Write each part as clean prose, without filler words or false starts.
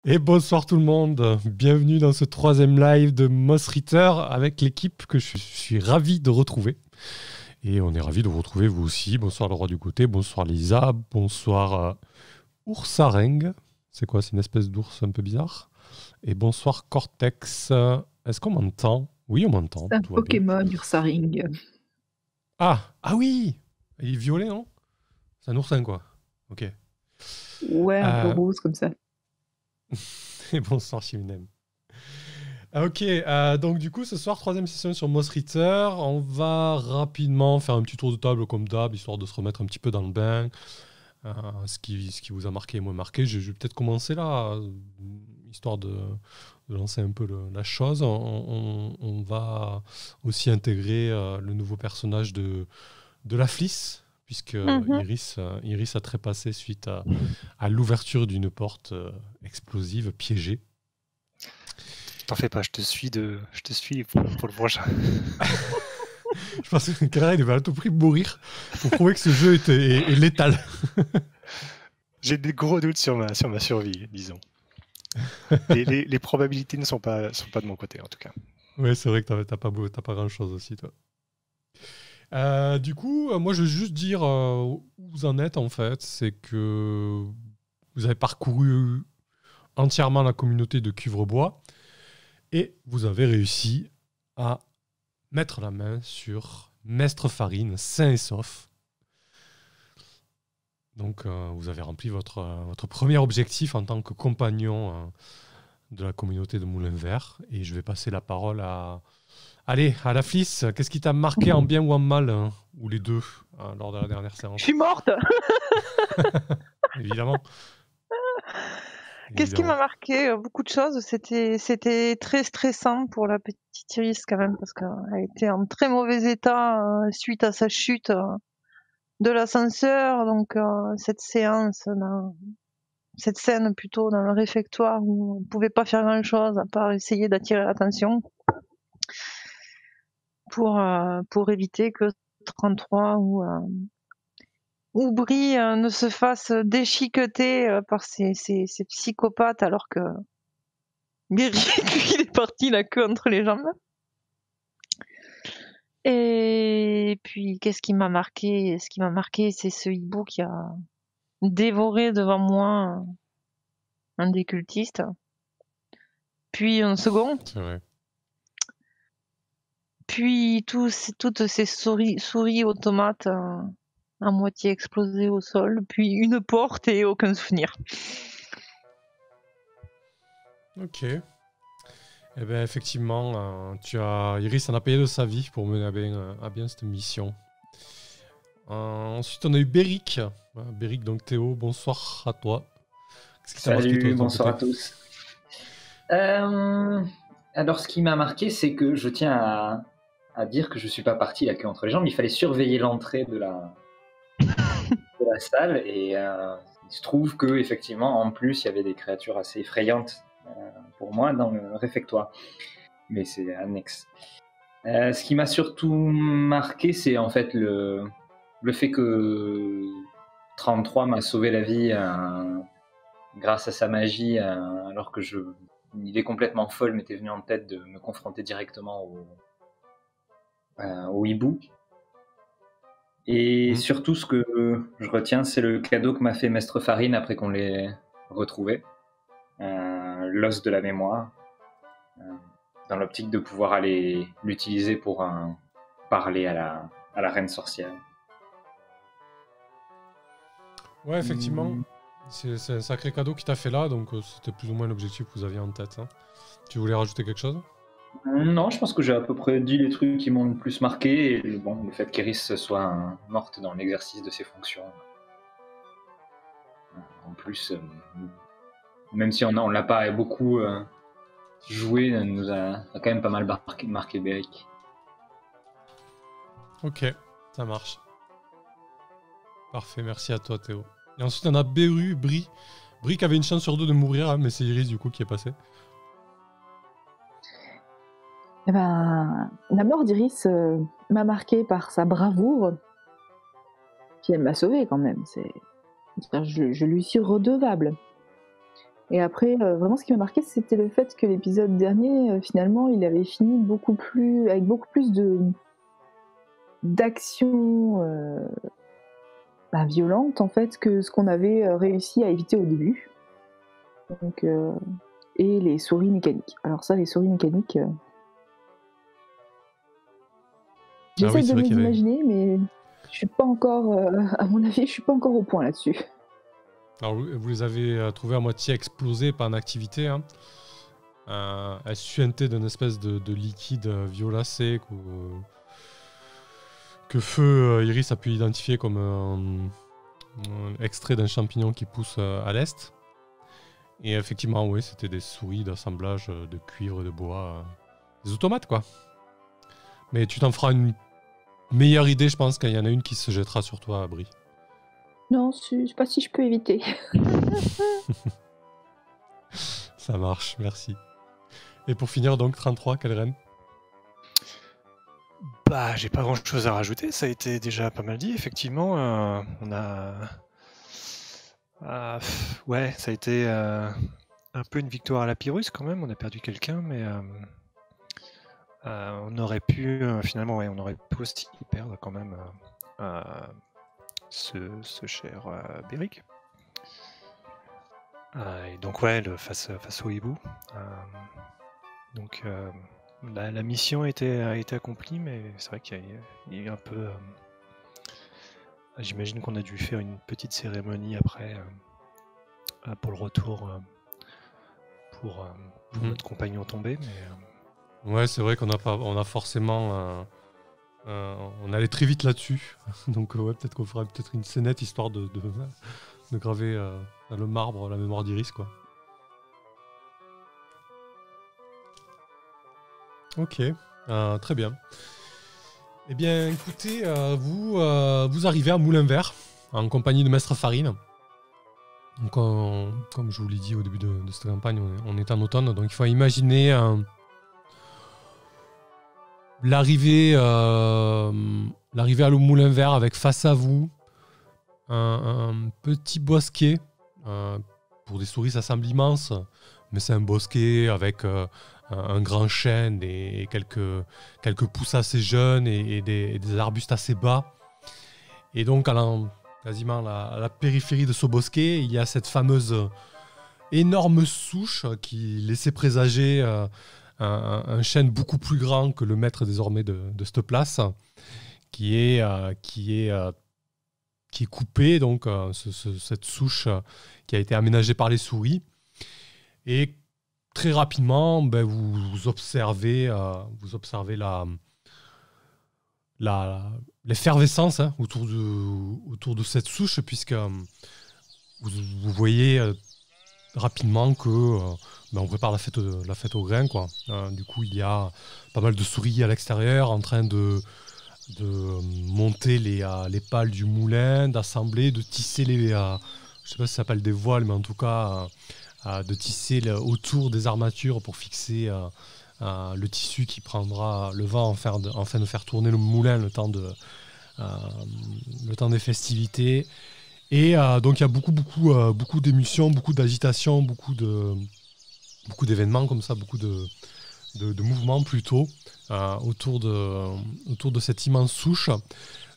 Et bonsoir tout le monde, bienvenue dans ce troisième live de Moss Ritter avec l'équipe que je suis ravi de retrouver. Et on est ravi de vous retrouver vous aussi. Bonsoir le roi du côté, bonsoir Lisa, bonsoir Oursareng. C'est quoi, c'est une espèce d'ours un peu bizarre. Et bonsoir Cortex. Est-ce qu'on m'entend? Oui, on m'entend, C'est un tout va bien. Pokémon, Ursaring. Ah oui, il est violet, non? C'est un oursin quoi. Ok. Ouais, un peu Euh, rose comme ça. et bonsoir Chiminem. Ok, donc du coup, ce soir, troisième session sur Moss Ritter. On va rapidement faire un petit tour de table comme d'hab, histoire de se remettre un petit peu dans le bain. Ce qui vous a marqué et moins marqué. Je vais peut-être commencer là, histoire de lancer un peu la chose. On va aussi intégrer le nouveau personnage de la Fliss, puisque Mhm. Iris a trépassé suite à l'ouverture d'une porte explosive piégée. T'en fais pas, je te suis pour le prochain. Je pense que Kara, il devait à tout prix mourir pour prouver que ce jeu est létal. J'ai des gros doutes sur ma survie, disons. Les probabilités ne sont pas de mon côté, en tout cas. Ouais, c'est vrai que t'as pas grand-chose aussi, toi. Du coup, moi, je veux juste dire où vous en êtes, en fait. C'est que vous avez parcouru entièrement la communauté de Cuvrebois et vous avez réussi à mettre la main sur Mestre Farine, sain et sauf. Donc, vous avez rempli votre premier objectif en tant que compagnon de la communauté de Moulin Vert. Et je vais passer la parole à... Allez, à la Fliss. Qu'est-ce qui t'a marqué en bien ou en mal, hein, ou les deux, lors de la dernière Je séance? suis morte. Évidemment. Qu'est-ce qui m'a Évidemment. marqué? Beaucoup de choses. C'était très stressant pour la petite Iris quand même parce qu'elle était en très mauvais état suite à sa chute de l'ascenseur. Donc cette scène plutôt dans le réfectoire où on ne pouvait pas faire grand-chose à part essayer d'attirer l'attention pour éviter que 33 ou Brie ne se fasse déchiqueter par ces psychopathes alors que Brie, lui, il est parti la queue entre les jambes. Et puis, qu'est-ce qui m'a marqué? Ce qui m'a marqué, c'est ce hibou qui a dévoré devant moi un des cultistes. Puis un second. C'est vrai. Puis toutes ces souris automates à moitié explosées au sol. Puis une porte et aucun souvenir. Ok. Eh bien, effectivement, Iris en a payé de sa vie pour mener à bien cette mission. Ensuite, on a eu Béric. Béric, donc Théo, bonsoir à toi. Qu'est-ce qui t'a marqué, toi, Salut, de ton bonsoir à côté? tous. Alors, ce qui m'a marqué, c'est que je tiens à dire que je suis pas parti la queue entre les jambes. Il fallait surveiller l'entrée de la salle et il se trouve que effectivement, en plus, il y avait des créatures assez effrayantes pour moi dans le réfectoire. Mais c'est annexe. Ce qui m'a surtout marqué, c'est en fait le fait que 33 m'a sauvé la vie grâce à sa magie, alors que une idée complètement folle m'était venue en tête de me confronter directement au hibou. Et surtout, ce que je retiens, c'est le cadeau que m'a fait Mestre Farine après qu'on l'ait retrouvé. L'os de la mémoire. Dans l'optique de pouvoir aller l'utiliser pour parler à la reine sorcière. Ouais, effectivement. C'est un sacré cadeau qui t'a fait là, donc c'était plus ou moins l'objectif que vous aviez en tête. Hein. Tu voulais rajouter quelque chose? Non, je pense que j'ai à peu près dit les trucs qui m'ont le plus marqué. Et bon, le fait qu'Eris soit morte dans l'exercice de ses fonctions. En plus, même si on l'a pas beaucoup joué, nous a quand même pas mal marqué Beric. Ok, ça marche. Parfait, merci à toi Théo. Et ensuite on a Brie. Brie qui avait une chance sur deux de mourir, hein, mais c'est Iris du coup qui est passé. Eh ben, la mort d'Iris m'a marqué par sa bravoure. Puis elle m'a sauvée quand même. Je lui suis redevable. Et après, vraiment, ce qui m'a marqué, c'était le fait que l'épisode dernier, finalement, il avait fini avec beaucoup plus d'action violente, en fait, que ce qu'on avait réussi à éviter au début. Donc, et les souris mécaniques. Alors ça, les souris mécaniques... J'essaie c'est de vrai les qu'il y avait- imaginer, mais je suis pas encore, à mon avis, je suis pas encore au point là-dessus. Alors, vous les avez trouvés à moitié explosés, pas en activité. Hein. Elles suintaient d'une espèce de liquide violacé que Feu Iris a pu identifier comme un extrait d'un champignon qui pousse à l'est. Et effectivement, oui, c'était des souris d'assemblage de cuivre et de bois. Des automates, quoi. Mais tu t'en feras une meilleure idée, je pense, quand il y en a une qui se jettera sur toi, Brie. Non, je sais pas si je peux éviter. Ça marche, merci. Et pour finir, donc, 33, quelle reine? Bah, j'ai pas grand chose à rajouter, ça a été déjà pas mal dit, effectivement. On a. Ouais, ça a été un peu une victoire à la Pyrrhus quand même. On a perdu quelqu'un, mais on aurait pu, finalement, ouais, on aurait pu aussi perdre quand même ce cher Beric. Et donc, ouais, face au hibou. Donc, la mission a été accomplie, mais c'est vrai qu'il y a eu un peu. J'imagine qu'on a dû faire une petite cérémonie après pour le retour pour notre compagnon tombé. Mais, Ouais, c'est vrai qu'on a forcément. On allait très vite là-dessus. Donc, ouais, peut-être qu'on ferait peut-être une scénette histoire de graver dans le marbre la mémoire d'Iris, quoi. Ok, très bien. Eh bien, écoutez, vous arrivez à Moulin Vert en compagnie de Maître Farine. Donc, comme je vous l'ai dit au début de cette campagne, on est en automne, donc il faut imaginer l'arrivée à Moulin Vert avec face à vous un petit bosquet. Pour des souris, ça semble immense, mais c'est un bosquet avec un grand chêne et quelques pousses assez jeunes et des arbustes assez bas. Et donc, quasiment à la périphérie de ce bosquet, il y a cette fameuse énorme souche qui laissait présager un chêne beaucoup plus grand que le maître désormais de cette place, qui est coupé, donc cette souche qui a été aménagée par les souris. Et très rapidement, vous observez l'effervescence autour de cette souche, puisque vous voyez rapidement que on prépare la fête au grain, quoi. Du coup, il y a pas mal de souris à l'extérieur en train de monter les pales du moulin, d'assembler, de tisser je sais pas si ça s'appelle des voiles, mais en tout cas de tisser autour des armatures pour fixer le tissu qui prendra le vent afin de faire tourner le moulin le temps des festivités. Et donc il y a beaucoup d'émotions, beaucoup d'agitation, beaucoup d'événements comme ça, beaucoup de mouvements plutôt autour de cette immense souche.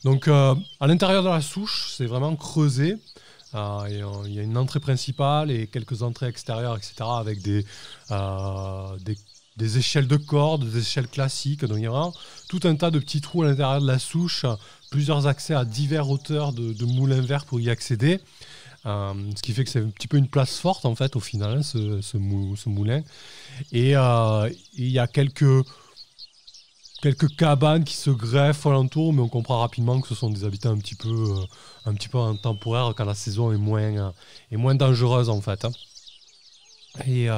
Donc à l'intérieur de la souche, c'est vraiment creusé. Il y a une entrée principale et quelques entrées extérieures, etc., avec des échelles de cordes, des échelles classiques. Donc il y a vraiment tout un tas de petits trous à l'intérieur de la souche, plusieurs accès à diverses hauteurs de moulins verts pour y accéder. Ce qui fait que c'est un petit peu une place forte en fait au final, ce moulin. Et il y a quelques cabanes qui se greffent alentour, mais on comprend rapidement que ce sont des habitats un petit peu temporaires quand la saison est moins dangereuse en fait. Et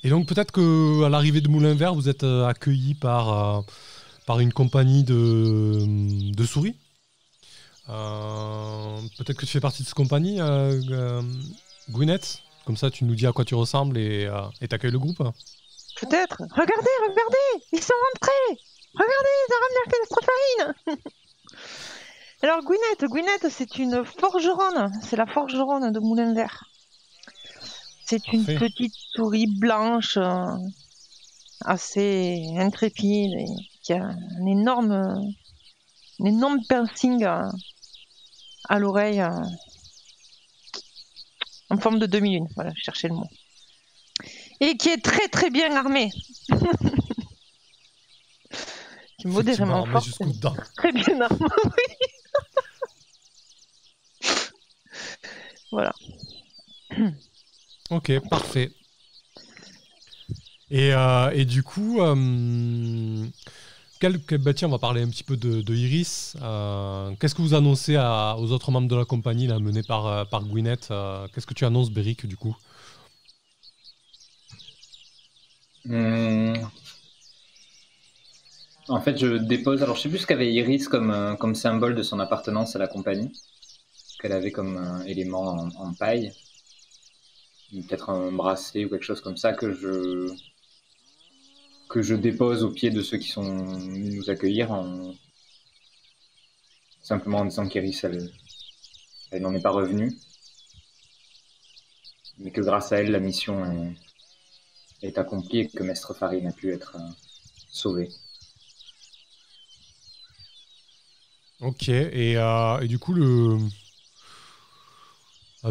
donc peut-être qu'à l'arrivée de Moulin Vert, vous êtes accueillis par une compagnie de souris. Peut-être que tu fais partie de cette compagnie, Gwyneth. Comme ça, tu nous dis à quoi tu ressembles et t'accueilles le groupe. Peut-être. Regardez, ils sont rentrés. Regardez, ils ont ramené la catastrophe. Alors Gwyneth, c'est une forgeronne. C'est la forgeronne de Moulin Vert. C'est une Parfait. petite souris blanche, assez intrépide, et qui a un énorme piercing à l'oreille, en forme de demi-lune. Voilà, je cherchais le mot. Et qui est très très bien armée. Qui est modérément armé forte. jusqu'aux dents. Très bien armée. Voilà. Ok, parfait. Et du coup, bah tiens, on va parler un petit peu de Iris. Qu'est-ce que vous annoncez aux autres membres de la compagnie là, menés par Gwyneth Qu'est-ce que tu annonces, Beric, du coup? En fait, je dépose. Alors, je sais plus ce qu'avait Iris comme symbole de son appartenance à la compagnie. Ce qu'elle avait comme élément en paille. Peut-être un bracelet ou quelque chose comme ça que je dépose au pied de ceux qui sont venus nous accueillir, simplement en disant qu'Iris, elle n'en est pas revenue. Mais que grâce à elle, la mission est accomplie et que Mestre Farid a pu être sauvé. Ok, et du coup, le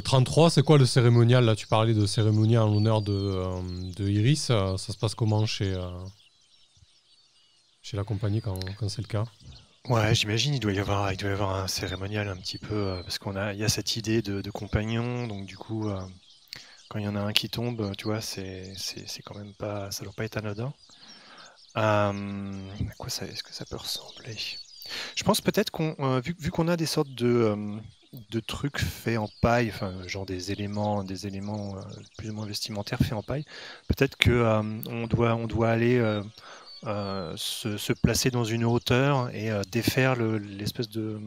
33, c'est quoi le cérémonial là? Tu parlais de cérémonial en l'honneur de Iris. Ça se passe comment chez la compagnie quand c'est le cas? Ouais, j'imagine il doit y avoir un cérémonial un petit peu parce il y a cette idée de compagnon, donc du coup quand il y en a un qui tombe, tu vois, c'est quand même pas, ça doit pas être anodin. À quoi est-ce que ça peut ressembler? Je pense peut-être vu qu'on a des sortes de trucs faits en paille, enfin genre des éléments plus ou moins vestimentaires faits en paille, peut-être que on doit aller se placer dans une hauteur et défaire l'espèce de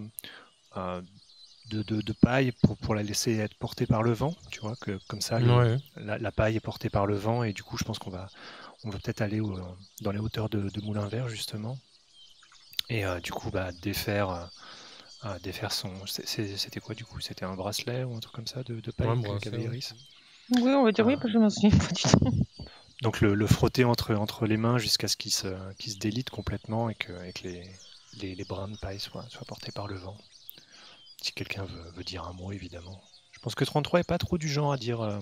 paille pour la laisser être portée par le vent, tu vois, que comme ça Ouais. la paille est portée par le vent et du coup je pense qu'on va peut-être aller dans les hauteurs de Moulin Vert justement et du coup défaire son... C'était quoi du coup? C'était un bracelet ou un truc comme ça de paille qu'avait Iris? Oui, on va dire oui, parce que je m'en souviens pas du tout. Donc le frotter entre les mains jusqu'à ce qu'il se délite complètement et que les brins de paille soient portés par le vent. Si quelqu'un veut dire un mot, évidemment. Je pense que 33 est pas trop du genre à dire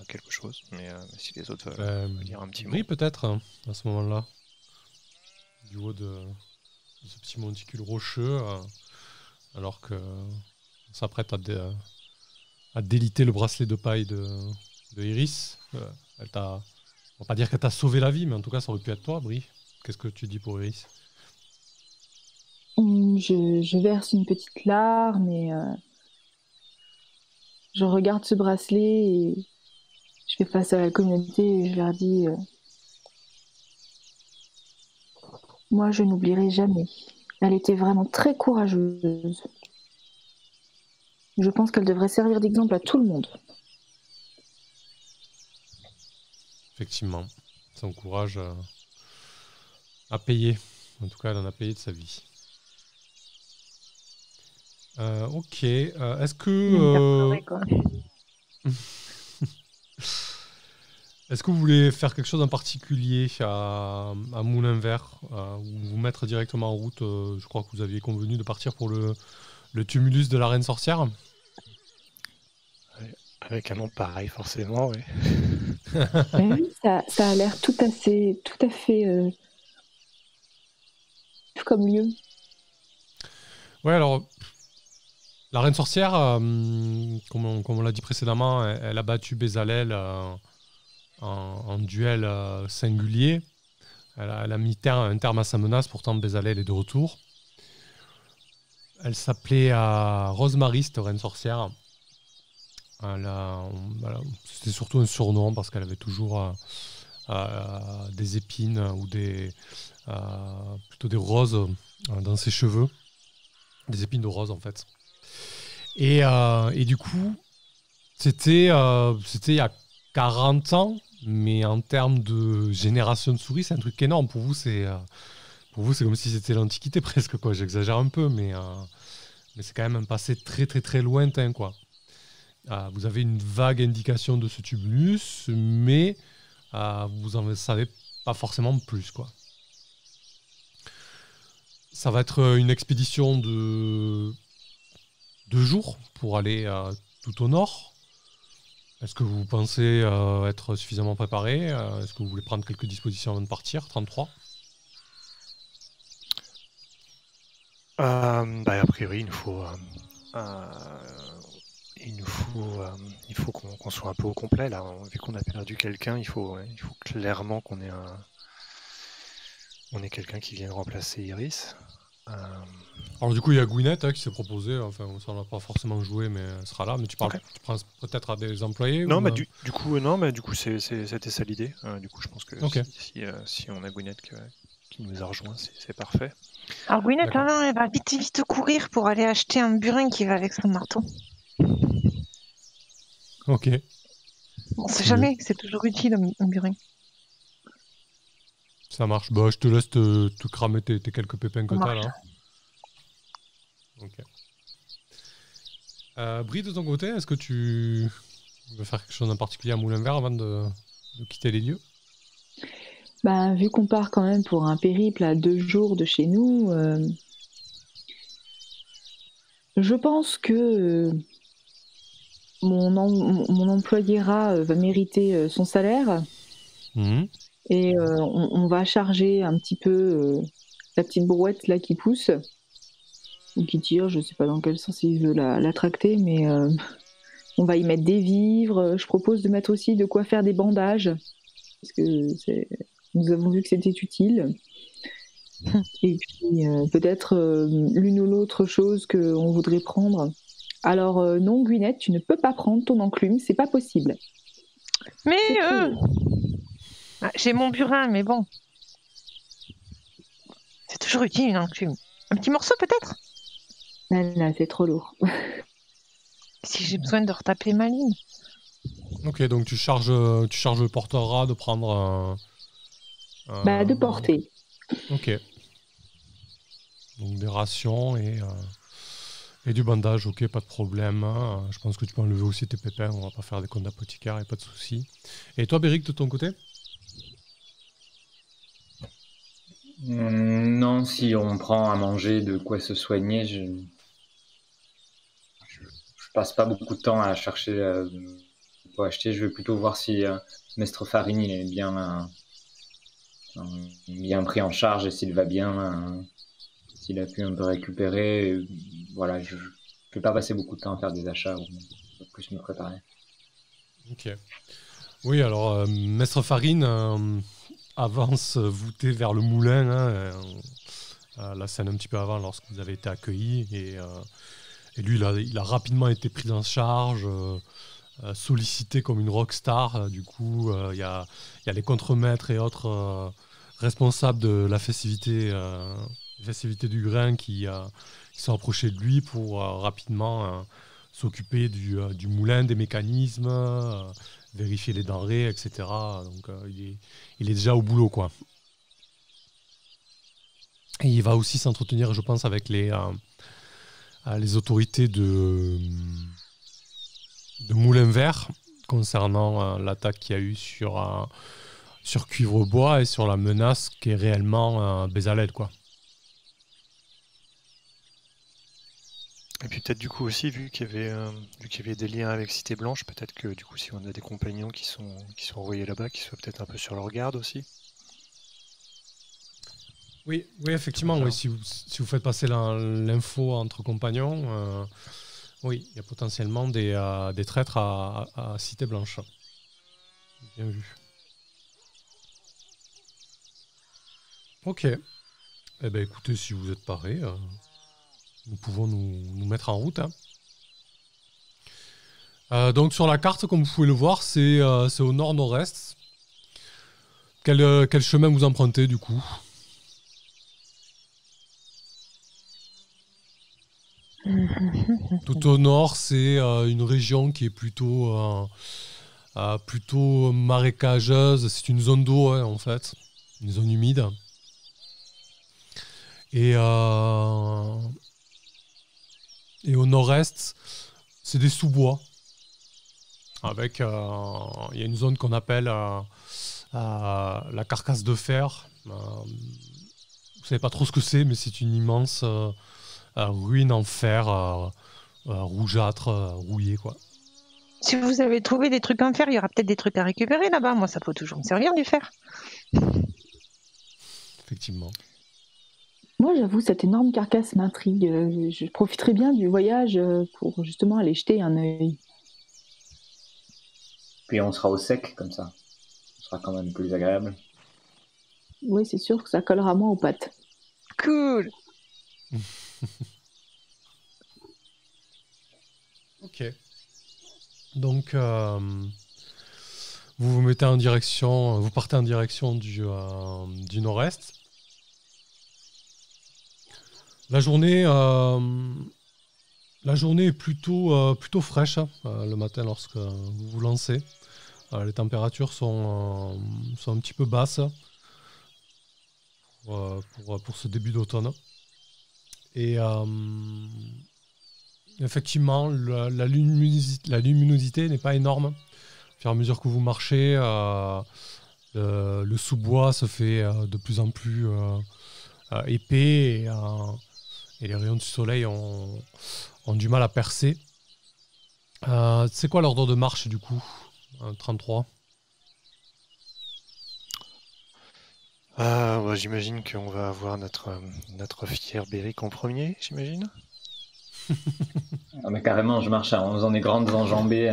quelque chose, mais si les autres veulent dire un petit mot. Oui, peut-être, hein, à ce moment-là. Du haut de ce petit monticule rocheux, alors que on s'apprête à déliter le bracelet de paille de Iris. On va pas dire qu'elle t'a sauvé la vie, mais en tout cas, ça aurait pu être toi, Brie. Qu'est-ce que tu dis pour Iris? Je verse une petite larme et je regarde ce bracelet et je fais face à la communauté et je leur dis moi, je n'oublierai jamais. Elle était vraiment très courageuse. Je pense qu'elle devrait servir d'exemple à tout le monde. Effectivement, son courage a payé. En tout cas, elle en a payé de sa vie. Ok. Est-ce que... Est-ce que vous voulez faire quelque chose en particulier à Moulin Vert ou vous mettre directement en route? Je crois que vous aviez convenu de partir pour le tumulus de la Reine Sorcière. Avec un nom pareil, forcément, oui. Oui, ça a l'air tout à fait comme lieu. Ouais, alors, la Reine Sorcière, comme on l'a dit précédemment, elle a battu Bézalel en duel singulier. Elle a mis un terme à sa menace, pourtant Bézalel est de retour. Elle s'appelait Rosemary, cette Reine Sorcière. C'était surtout un surnom parce qu'elle avait toujours des épines ou plutôt des roses dans ses cheveux. Des épines de rose, en fait. Et du coup, c'était il y a 40 ans, mais en termes de génération de souris, c'est un truc énorme. Pour vous, c'est comme si c'était l'Antiquité presque, quoi. J'exagère un peu, mais c'est quand même un passé très très très lointain, quoi. Vous avez une vague indication de ce tumulus, mais vous en savez pas forcément plus, quoi. Ça va être une expédition de 2 jours pour aller tout au nord. Est-ce que vous pensez être suffisamment préparé? Est-ce que vous voulez prendre quelques dispositions avant de partir? 33. A priori, il faut qu'on soit un peu au complet là. Vu qu'on a perdu quelqu'un, il faut clairement qu'on ait quelqu'un qui vienne remplacer Iris. Alors du coup, il y a Gwyneth qui s'est proposée. Enfin, ça n'a pas forcément joué, mais elle sera là. Mais tu parles, tu penses peut-être à des employés? Non, ou, mais du coup, c'était ça l'idée. Du coup, je pense que si on a Gwyneth qui nous a rejoint, c'est parfait. Alors Gwyneth, elle va vite courir pour aller acheter un burin qui va avec son marteau. Ok. On sait jamais, c'est toujours utile un burin. Ça marche. Bah, je te laisse te cramer tes quelques pépins que t'as là. Ok. Brie, de ton côté, est-ce que tu veux faire quelque chose en particulier à Moulin-Vert avant de quitter les lieux? Bah, vu qu'on part quand même pour un périple à 2 jours de chez nous, je pense que mon employé rat va mériter son salaire. Et on va charger un petit peu la petite brouette là qui pousse ou qui tire, je sais pas dans quel sens il veut la tracter, mais on va y mettre des vivres. Je propose de mettre aussi de quoi faire des bandages, parce que nous avons vu que c'était utile. Et puis peut-être l'une ou l'autre chose qu'on voudrait prendre. Alors non, Gwyneth, tu ne peux pas prendre ton enclume, c'est pas possible. Mais j'ai mon burin, mais bon. C'est toujours utile une enclume. Un petit morceau peut-être? Non, c'est trop lourd. Si j'ai besoin de retaper ma ligne. Ok, donc tu charges le porteur rat de prendre de porter. Ok. Donc des rations et du bandage, ok, pas de problème. Je pense que tu peux enlever aussi tes pépins, on va pas faire des comptes d'apothicaire, y a pas de souci. Et toi, Béric, de ton côté? Non, si on prend à manger, de quoi se soigner, je passe pas beaucoup de temps à chercher quoi acheter. Je vais plutôt voir si Mestre Farine il est bien pris en charge et s'il va bien, s'il a pu un peu récupérer. Voilà, je vais pas passer beaucoup de temps à faire des achats ou plus me préparer. Ok. Oui, alors Mestre Farine avance voûté vers le moulin, la scène un petit peu avant lorsque vous avez été accueillis et lui il a rapidement été pris en charge, sollicité comme une rockstar. Du coup, il y a les contremaîtres et autres responsables de la festivité du grain qui sont approchés de lui pour rapidement s'occuper du moulin, des mécanismes, vérifier les denrées, etc. Donc il est déjà au boulot, quoi. Et il va aussi s'entretenir, je pense, avec les autorités de Moulin-Vert concernant l'attaque qu'il y a eu sur Cuivre-Bois et sur la menace qui est réellement Bézalel, quoi. Et puis peut-être du coup aussi, vu qu'il y avait des liens avec Cité Blanche, peut-être que du coup si on a des compagnons qui sont envoyés là-bas, qu'ils soient peut-être un peu sur leur garde aussi. Oui, effectivement, oui, si vous faites passer l'info entre compagnons, oui, il y a potentiellement des traîtres à Cité Blanche. Bien vu. Ok. Eh bien écoutez, si vous êtes parés, nous pouvons nous mettre en route. Donc sur la carte, comme vous pouvez le voir, c'est au nord-nord-est. Quel chemin vous empruntez du coup? Tout au nord, c'est une région qui est plutôt marécageuse. C'est une zone d'eau, en fait. Une zone humide. Et au nord-est, c'est des sous-bois. avec il y a une zone qu'on appelle la carcasse de fer. Vous savez pas trop ce que c'est, mais c'est une immense ruine en fer rougeâtre, rouillée, quoi. Si vous avez trouvé des trucs en fer, il y aura peut-être des trucs à récupérer là-bas. Moi, ça peut toujours me servir du fer. Effectivement. Moi, j'avoue, cette énorme carcasse m'intrigue. Je profiterai bien du voyage pour justement aller jeter un œil. Puis on sera au sec comme ça. Ce sera quand même plus agréable. Oui, c'est sûr que ça collera moins aux pattes. Cool. Ok. Donc, vous mettez en direction, vous partez en direction du nord-est. La journée est plutôt fraîche le matin lorsque vous vous lancez. Les températures sont un petit peu basses pour ce début d'automne. Et effectivement, la luminosité n'est pas énorme. Au fur et à mesure que vous marchez, le sous-bois se fait de plus en plus épais et les rayons du soleil ont du mal à percer. C'est quoi l'ordre de marche du coup 33. Bah, j'imagine qu'on va avoir notre fier Béric en premier, j'imagine. Ah, mais carrément, je marche en faisant des grandes enjambées.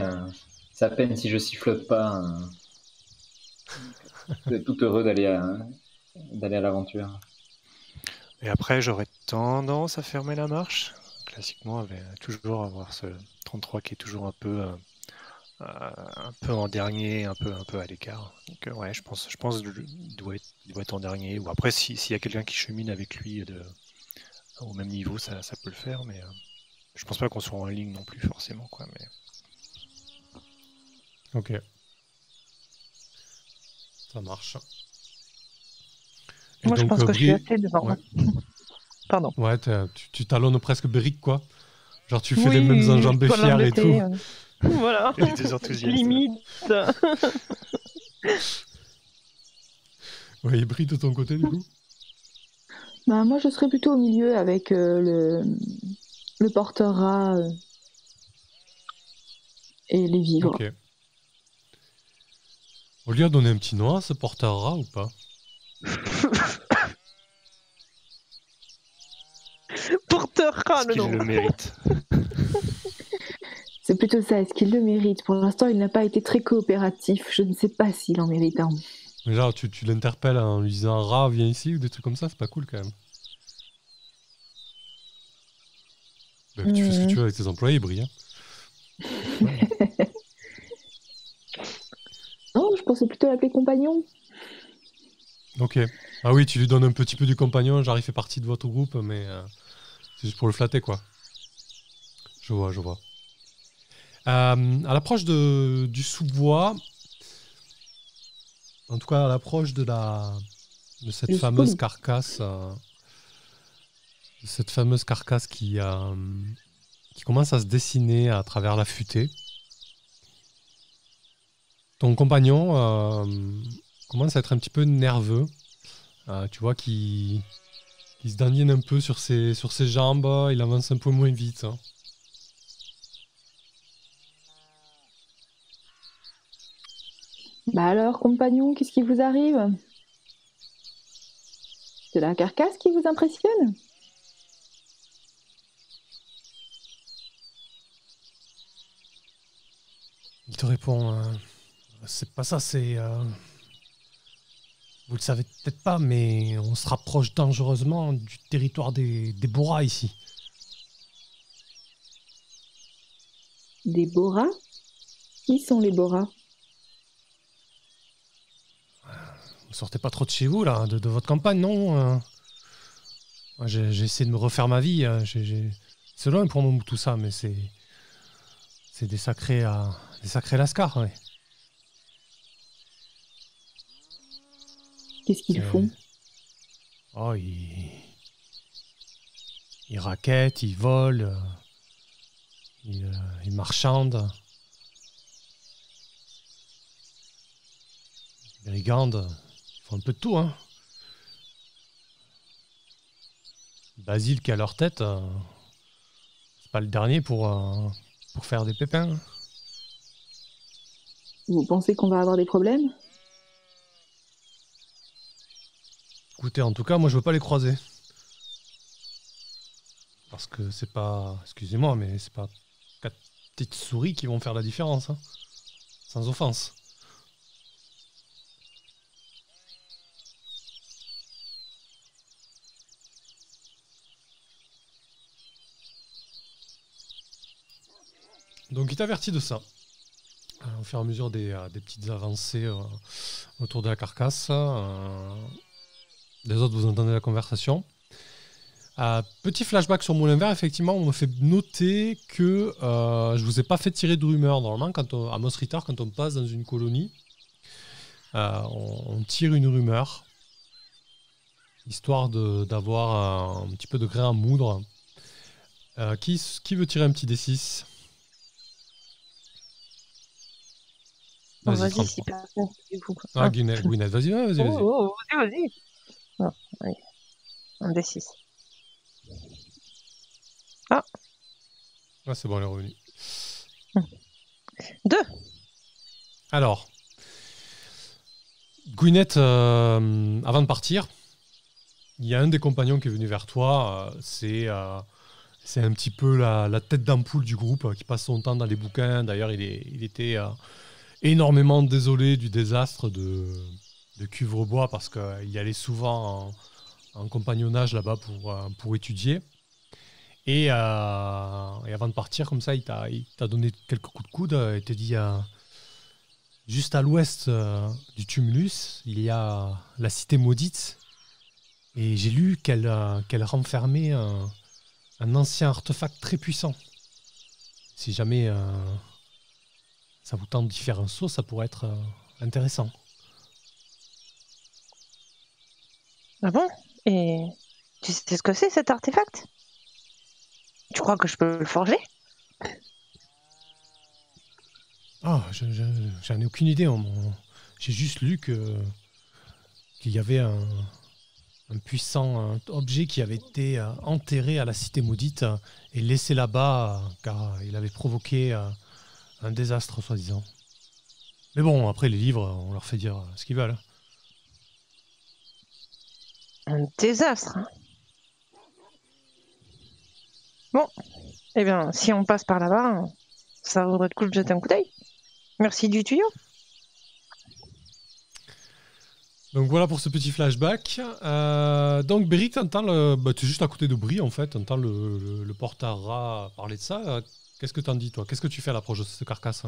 C'est à peine si je sifflote pas. Je suis tout heureux d'aller à l'aventure. Et après, j'aurais tendance à fermer la marche. Classiquement, toujours avoir ce 33 qui est toujours un peu en dernier, un peu à l'écart. Donc ouais, je pense qu'il doit être en dernier. Ou après, s'il y a quelqu'un qui chemine avec lui au même niveau, ça peut le faire, mais je pense pas qu'on soit en ligne non plus forcément, quoi. Mais... Ok. Ça marche. Moi, donc, je pense que je suis assez devant. Ouais. Pardon. Ouais, tu talonnes presque Béric, quoi. Genre, tu fais les mêmes enjambées fières et tout. Voilà. Et des enthousiastes. Limite. Ouais, et Brie, de ton côté, du coup Bah, moi, je serais plutôt au milieu avec le porteur rat et les vivres. Ok. On lui a donné un petit nom à ce porteur rat ou pas? Porteur rat, le nom. Est-ce qu'il le mérite? C'est plutôt ça, est-ce qu'il le mérite? Pour l'instant, il n'a pas été très coopératif. Je ne sais pas s'il en mérite un. Genre, tu l'interpelles en lui disant « Rat, viens ici » ou des trucs comme ça, c'est pas cool quand même. Bah, tu fais ce que tu veux avec tes employés, Brie. Ouais. Non, je pensais plutôt l'appeler compagnon. Ok. Ah oui, tu lui donnes un petit peu du compagnon, genre il fait partie de votre groupe, mais c'est juste pour le flatter, quoi. Je vois. À l'approche du sous-bois, en tout cas à l'approche de cette fameuse carcasse, qui commence à se dessiner à travers la futaie, ton compagnon commence à être un petit peu nerveux. Tu vois qu'il se dandine un peu sur ses jambes, il avance un peu moins vite. Hein. Bah alors, compagnon, qu'est-ce qui vous arrive? C'est la carcasse qui vous impressionne? Il te répond, c'est pas ça, c'est... Vous le savez peut-être pas, mais on se rapproche dangereusement du territoire des Boras ici. Des Boras? Qui sont les Boras? Vous sortez pas trop de chez vous, là, de votre campagne, non? Moi, j'ai essayé de me refaire ma vie. C'est loin pour nous, tout ça, mais c'est des sacrés lascars, ouais. Qu'est-ce qu'ils font? Oh, ils raquettent, ils volent, ils marchandent. Brigande, ils font un peu de tout, hein. Basile qui est à leur tête, c'est pas le dernier pour faire des pépins. Vous pensez qu'on va avoir des problèmes? Écoutez, en tout cas, moi je veux pas les croiser. Parce que c'est pas... Excusez-moi, mais c'est pas 4 petites souris qui vont faire la différence. Hein. Sans offense. Donc il t'avertit de ça. Au fur et à mesure des petites avancées autour de la carcasse. Les autres, vous entendez la conversation. Petit flashback sur Moulin Vert, effectivement, on me fait noter que je vous ai pas fait tirer de rumeur. Normalement, à Mos Ritter, quand on passe dans une colonie, on tire une rumeur, histoire d'avoir un petit peu de grain à moudre. Qui veut tirer un petit D6? Vas-y, c'est pas bon, du coup. Gwyneth, vas-y. Vas-y. Non, allez. Un D6. Ah, c'est bon, elle est revenue. 2. Alors, Gwyneth, avant de partir, il y a un des compagnons qui est venu vers toi. C'est un petit peu la tête d'ampoule du groupe qui passe son temps dans les bouquins. D'ailleurs, il était énormément désolé du désastre de Cuvrebois parce qu'il y allait souvent en compagnonnage là-bas pour étudier. Et avant de partir, comme ça, il t'a donné quelques coups de coude et t'a dit juste à l'ouest du tumulus, il y a la cité maudite. Et j'ai lu qu'elle renfermait un ancien artefact très puissant. Si jamais ça vous tente d'y faire un saut, ça pourrait être intéressant. Ah bon? Et tu sais ce que c'est, cet artefact? Tu crois que je peux le forger? Ah, j'en ai aucune idée. J'ai juste lu qu'il y avait un puissant objet qui avait été enterré à la cité maudite et laissé là-bas car il avait provoqué un désastre, soi-disant. Mais bon, après les livres, on leur fait dire ce qu'ils veulent. Un désastre, hein. Bon, eh bien, si on passe par là-bas, ça vaudrait le coup de jeter un coup d'œil. Merci du tuyau. Donc voilà pour ce petit flashback. Donc Beric, t'entends tu es juste à côté de Brie en fait, t'entends le porte-à-rat parler de ça. Qu'est-ce que t'en dis toi? Qu'est-ce que tu fais à l'approche de cette carcasse?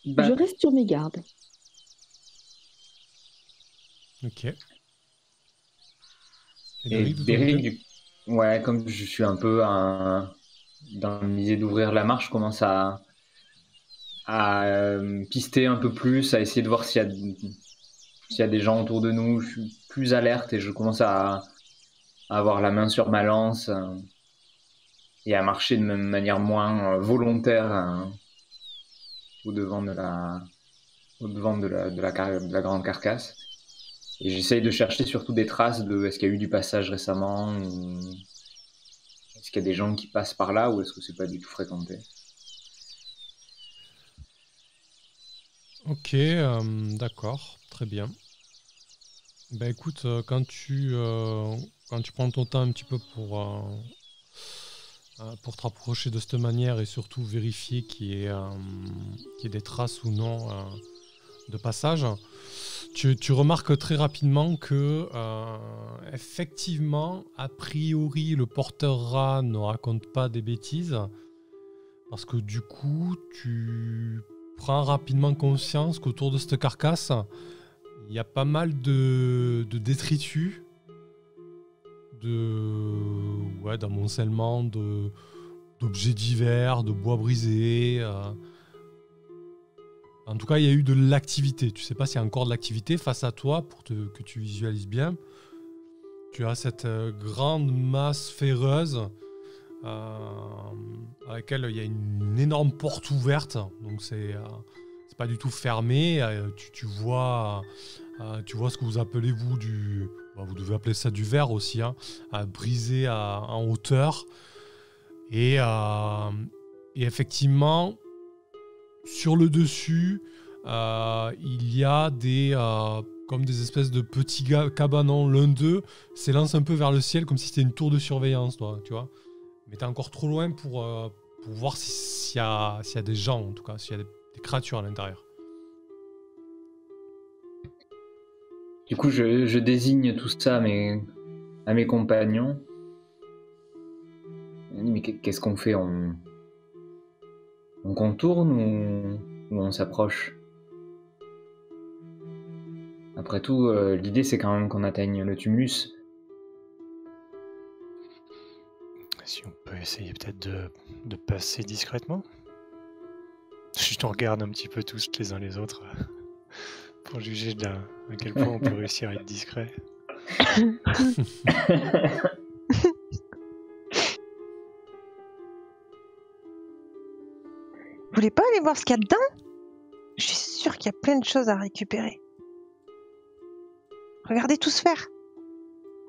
Je reste sur mes gardes. Ok. Et Beric, ouais, comme je suis un peu dans l'idée d'ouvrir la marche, je commence à pister un peu plus, à essayer de voir s'il y a des gens autour de nous. Je suis plus alerte et je commence à avoir la main sur ma lance et à marcher de manière moins volontaire au-devant de la grande carcasse. Et j'essaye de chercher surtout des traces de est-ce qu'il y a eu du passage récemment, ou est-ce qu'il y a des gens qui passent par là, ou est-ce que c'est pas du tout fréquenté. Ok, d'accord, très bien. Ben écoute, quand tu prends ton temps un petit peu pour te rapprocher de cette manière et surtout vérifier qu'il y ait des traces ou non de passage, tu remarques très rapidement que effectivement, a priori, le porteur-rat ne raconte pas des bêtises parce que du coup, tu prends rapidement conscience qu'autour de cette carcasse, il y a pas mal de détritus, d'amoncellements, d'objets divers, de bois brisés. En tout cas, il y a eu de l'activité. Tu sais pas s'il y a encore de l'activité face à toi pour que tu visualises bien. Tu as cette grande masse ferreuse à laquelle il y a une énorme porte ouverte. Donc c'est c'est pas du tout fermé. Tu vois ce que vous appelez vous vous devez appeler ça du verre aussi, hein, brisé en hauteur. Et effectivement, sur le dessus, il y a comme des espèces de petits cabanons. L'un d'eux s'élance un peu vers le ciel comme si c'était une tour de surveillance, tu vois. Mais t'es encore trop loin pour voir s'il y a des gens, en tout cas, s'il y a des créatures à l'intérieur. Du coup, je désigne tout ça à mes compagnons. Mais qu'est-ce qu'on fait? On contourne ou on s'approche? Après tout, l'idée c'est quand même qu'on atteigne le tumulus. Si on peut essayer peut-être de passer discrètement. Je te regarde un petit peu tous les uns les autres pour juger à quel point on peut réussir à être discret. Vous voulez pas aller voir ce qu'il y a dedans? Je suis sûre qu'il y a plein de choses à récupérer. Regardez tout se faire.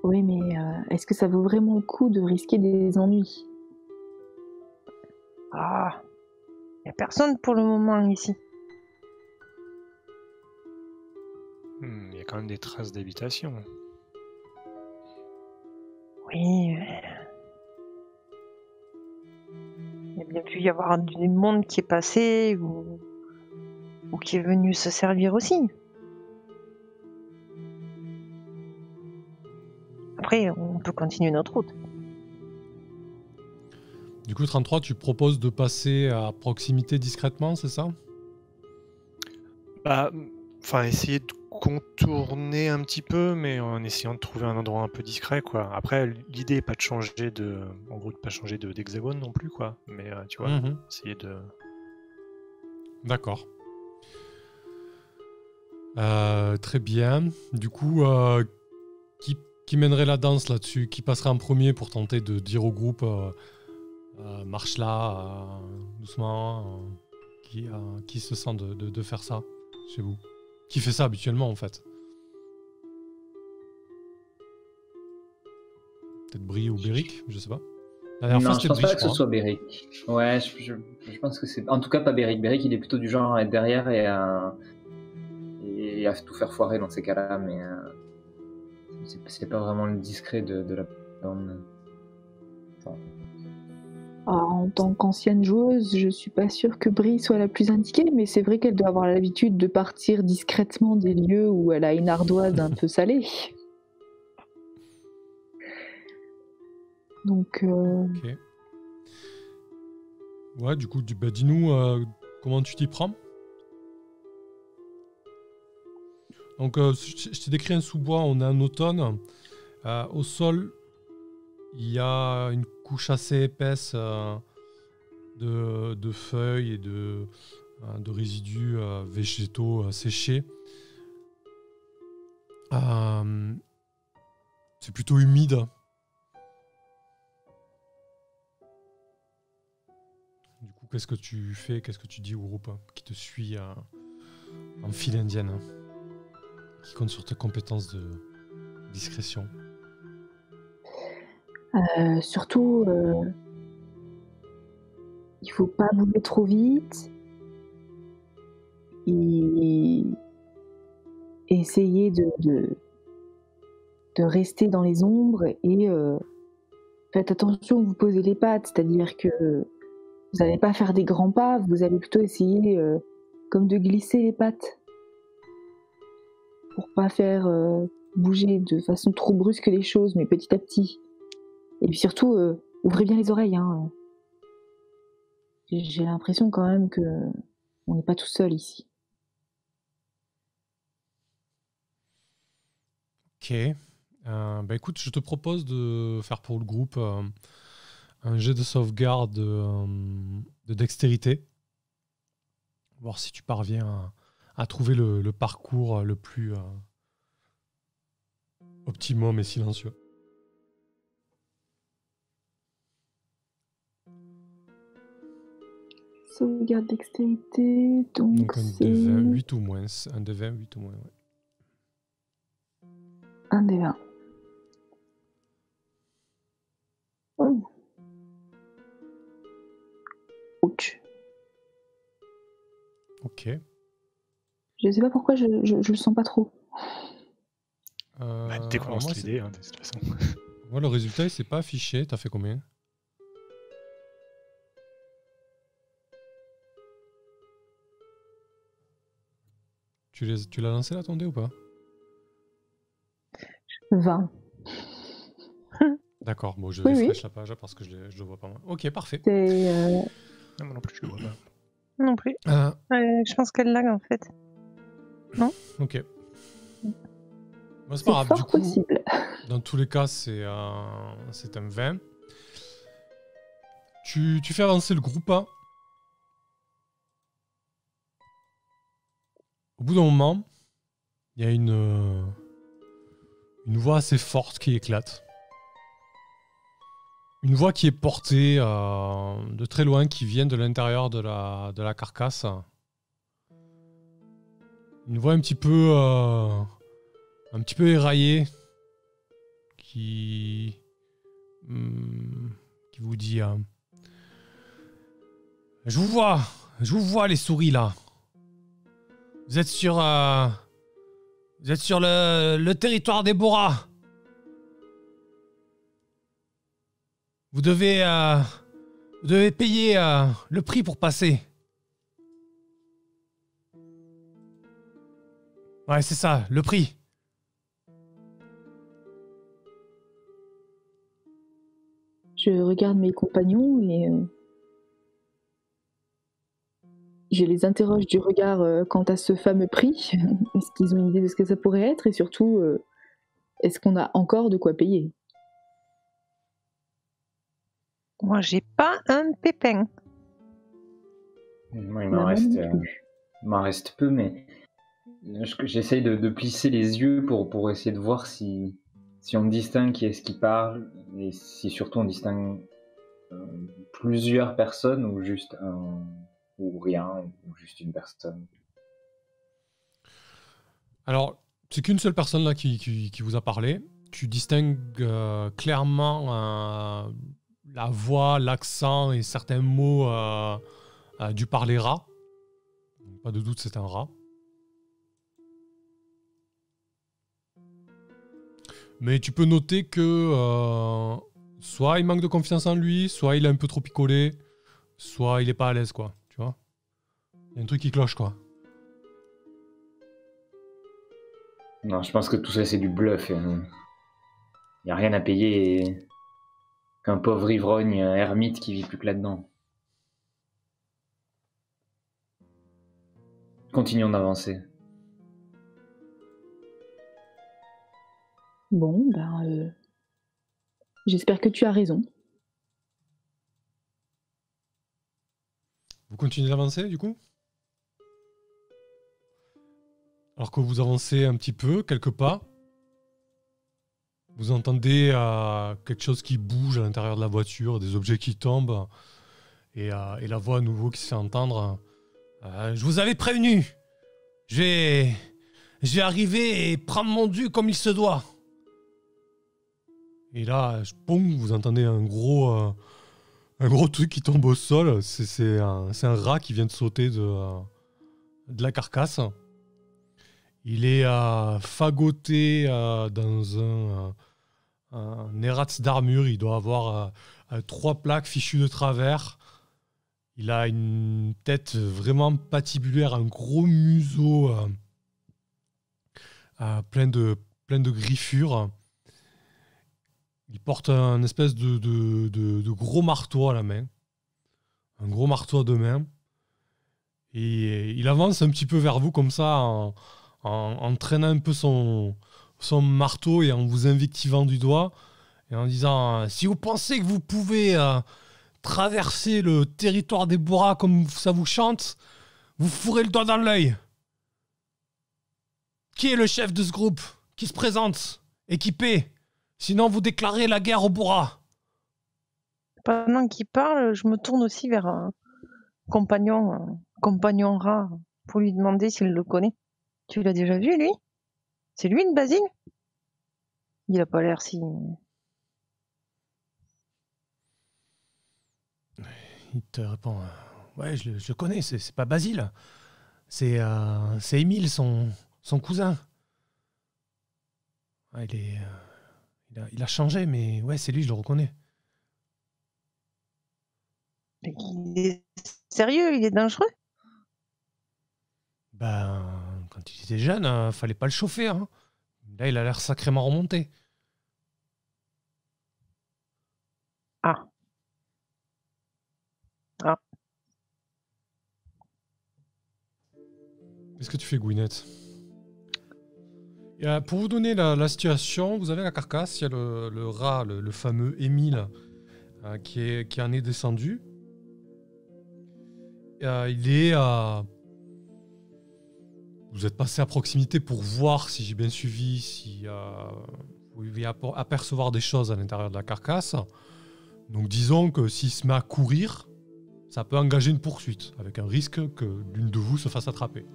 Oui, mais est-ce que ça vaut vraiment le coup de risquer des ennuis? Ah, il n'y a personne pour le moment ici. Il y a quand même des traces d'habitation. Oui. Il y a bien pu y avoir du monde qui est passé ou qui est venu se servir aussi. Après, on peut continuer notre route. Du coup, 33, tu proposes de passer à proximité discrètement, c'est ça? Enfin, essayer de contourner un petit peu, mais en essayant de trouver un endroit un peu discret, quoi. Après, l'idée n'est pas de changer pas changer d'hexagone non plus, quoi. Mais tu vois, essayer de... D'accord. Très bien. Du coup, qui mènerait la danse là-dessus? Qui passerait en premier pour tenter de dire au groupe marche là, doucement qui se sent de faire ça chez vous? Qui fait ça habituellement en fait? Peut-être Brie ou Béric, je sais pas. Non, je pense pas que ce soit Béric. Ouais, je pense que c'est... En tout cas, pas Béric. Béric, il est plutôt du genre à être derrière et à tout faire foirer dans ces cas-là, mais c'est pas vraiment le discret de la bande. Enfin... En tant qu'ancienne joueuse, je suis pas sûre que Brie soit la plus indiquée, mais c'est vrai qu'elle doit avoir l'habitude de partir discrètement des lieux où elle a une ardoise un peu salée. Donc... Ok. Ouais, du coup, dis-nous comment tu t'y prends. Donc, je t'ai décrit un sous-bois, on est en automne. Au sol, il y a une couche assez épaisse de feuilles et de résidus végétaux séchés. C'est plutôt humide. Du coup, qu'est-ce que tu fais? Qu'est-ce que tu dis au groupe qui te suit en file indienne, qui compte sur tes compétences de discrétion? Surtout, il faut pas bouger trop vite et essayer de rester dans les ombres et faites attention où vous posez les pattes, c'est-à-dire que vous n'allez pas faire des grands pas, vous allez plutôt essayer comme de glisser les pattes pour pas faire bouger de façon trop brusque les choses, mais petit à petit. Et puis surtout, ouvrez bien les oreilles. Hein. J'ai l'impression quand même que on n'est pas tout seul ici. Ok. Écoute, je te propose de faire pour le groupe un jet de sauvegarde de dextérité. Voir si tu parviens à trouver le parcours le plus optimum et silencieux. Sauvegarde dextérité, donc un c'est... de 20, 8 ou moins. Un de 20, 8 ou moins, ouais. Un des 20. Oh. Ouch. Ok. Je sais pas pourquoi je le sens pas trop. Dès qu'on lance l'idée, de toute façon. Moi, le résultat, il s'est pas affiché. T'as fait combien? Tu l'as lancé là, ton dé ou pas? 20. D'accord, bon, je Oui, refresh la page parce que je le vois pas moi. Ok, parfait. C'est... Non, moi non plus, je le vois pas. Non plus. Je pense qu'elle lag en fait. Non? Ok. Bon, c'est pas grave, fort du coup, possible. dans tous les cas, c'est un 20. Tu fais avancer le groupe. Au bout d'un moment, il y a une voix assez forte qui éclate. Une voix qui est portée de très loin, qui vient de l'intérieur de la carcasse. Une voix un petit peu éraillée qui vous dit je vous vois les souris là. Vous êtes sur le territoire des Boras. Vous devez payer le prix pour passer. Ouais, c'est ça, le prix. Je regarde mes compagnons et je les interroge du regard quant à ce fameux prix. Est-ce qu'ils ont une idée de ce que ça pourrait être? Et surtout, est-ce qu'on a encore de quoi payer? Moi, j'ai pas un pépin. Moi, il m'en reste peu, mais j'essaye de plisser les yeux pour essayer de voir si on distingue qui est-ce qui parle, et si surtout on distingue plusieurs personnes ou juste ou rien, ou juste une personne. Alors, c'est qu'une seule personne là qui vous a parlé. Tu distingues clairement la voix, l'accent et certains mots du parler rat. Pas de doute, c'est un rat. Mais tu peux noter que soit il manque de confiance en lui, soit il est un peu trop picolé, soit il est pas à l'aise, quoi. Tu vois? Il y a un truc qui cloche, quoi. Non, je pense que tout ça c'est du bluff. Il n'y a rien à payer qu'un pauvre ivrogne ermite qui vit plus que là-dedans. Continuons d'avancer. Bon, ben... j'espère que tu as raison. Vous continuez d'avancer, du coup? Alors que vous avancez un petit peu, quelques pas, vous entendez quelque chose qui bouge à l'intérieur de la voiture, des objets qui tombent, et la voix à nouveau qui se fait entendre. Je vous avais prévenu. Je vais arriver et prendre mon dû comme il se doit. Et là, boum, vous entendez un gros truc qui tombe au sol. C'est un rat qui vient de sauter de la carcasse. Il est fagoté dans un eratz d'armure. Il doit avoir 3 plaques fichues de travers. Il a une tête vraiment patibulaire, un gros museau plein de griffures. Il porte un espèce de gros marteau à la main. Un gros marteau à 2 mains. Et il avance un petit peu vers vous comme ça en traînant un peu son marteau et en vous invectivant du doigt et en disant si vous pensez que vous pouvez traverser le territoire des Boras comme ça vous chante, vous fourrez le doigt dans l'œil. Qui est le chef de ce groupe? Qui se présente? Équipé? Sinon vous déclarez la guerre aux Boras. Pendant qu'il parle, je me tourne aussi vers compagnon rat pour lui demander s'il le connaît. Tu l'as déjà vu, lui? C'est lui, le Basile? Il a pas l'air si... Il te répond ouais, je le connais, c'est pas Basile. C'est Émile, son cousin. Ouais, il a changé, mais ouais, c'est lui, je le reconnais. Mais il est sérieux, il est dangereux? Ben, quand il était jeune, fallait pas le chauffer. Hein. Là, il a l'air sacrément remonté. Ah. Ah. Qu'est-ce que tu fais, Gwyneth? Pour vous donner la situation, vous avez la carcasse, il y a le rat, le fameux Émile, qui en est descendu. Il est... vous êtes passé à proximité pour voir, si j'ai bien suivi, si vous pouviez apercevoir des choses à l'intérieur de la carcasse. Donc disons que s'il se met à courir, ça peut engager une poursuite, avec un risque que l'une de vous se fasse attraper.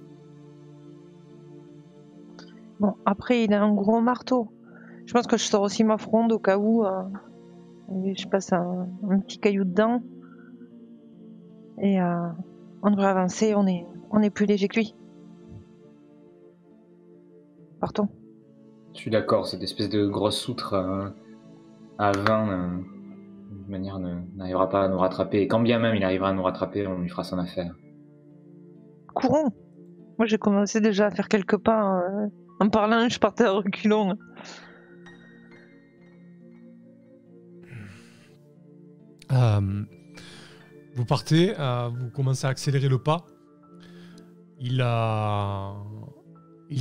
Bon, après, il a un gros marteau. Je pense que je sors aussi ma fronde au cas où je passe un petit caillou dedans. Et on devrait avancer, on est plus léger que lui. Partons. Je suis d'accord, cette espèce de grosse outre à 20, de manière, n'arrivera pas à nous rattraper. Et quand bien même il arrivera à nous rattraper, on lui fera son affaire. Courons! Moi, j'ai commencé déjà à faire quelques pas. En parlant, je partais à reculons. Vous partez, vous commencez à accélérer le pas. Il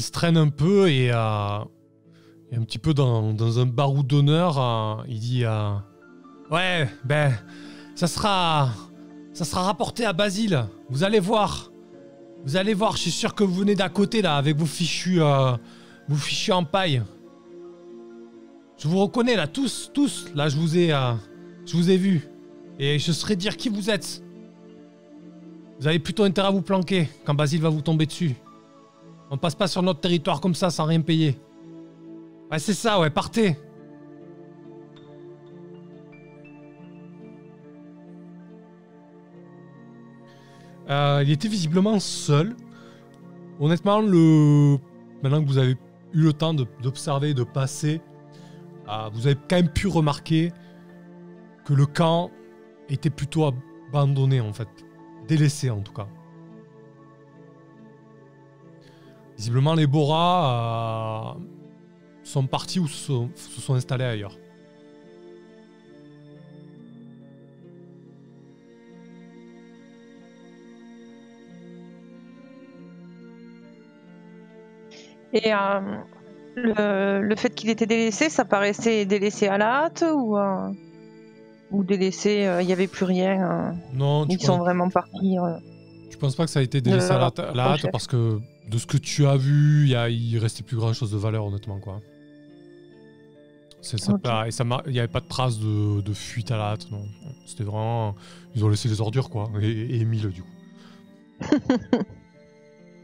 se traîne un peu et un petit peu dans un baroud d'honneur, il dit ouais, ben, ça sera rapporté à Basile. Vous allez voir, je suis sûr que vous venez d'à côté là avec vos fichus en paille. Je vous reconnais là, tous, là je vous ai vu. Et je saurais dire qui vous êtes. Vous avez plutôt intérêt à vous planquer quand Basile va vous tomber dessus. On passe pas sur notre territoire comme ça sans rien payer. Ouais, c'est ça, ouais, partez. Il était visiblement seul. Honnêtement, maintenant que vous avez eu le temps d'observer, de passer, vous avez quand même pu remarquer que le camp était plutôt abandonné en fait. Délaissé en tout cas. Visiblement, les Boras sont partis ou se sont installés ailleurs. Et le fait qu'il était délaissé, ça paraissait délaissé à la hâte ou délaissé, il n'y avait plus rien. Non, ils sont vraiment partis. Je pense pas que ça a été délaissé à la hâte parce que de ce que tu as vu, il restait plus grand chose de valeur honnêtement quoi. Okay. Il n'y avait pas de traces de fuite à la hâte, non. C'était vraiment... Ils ont laissé les ordures quoi, et Émile du coup.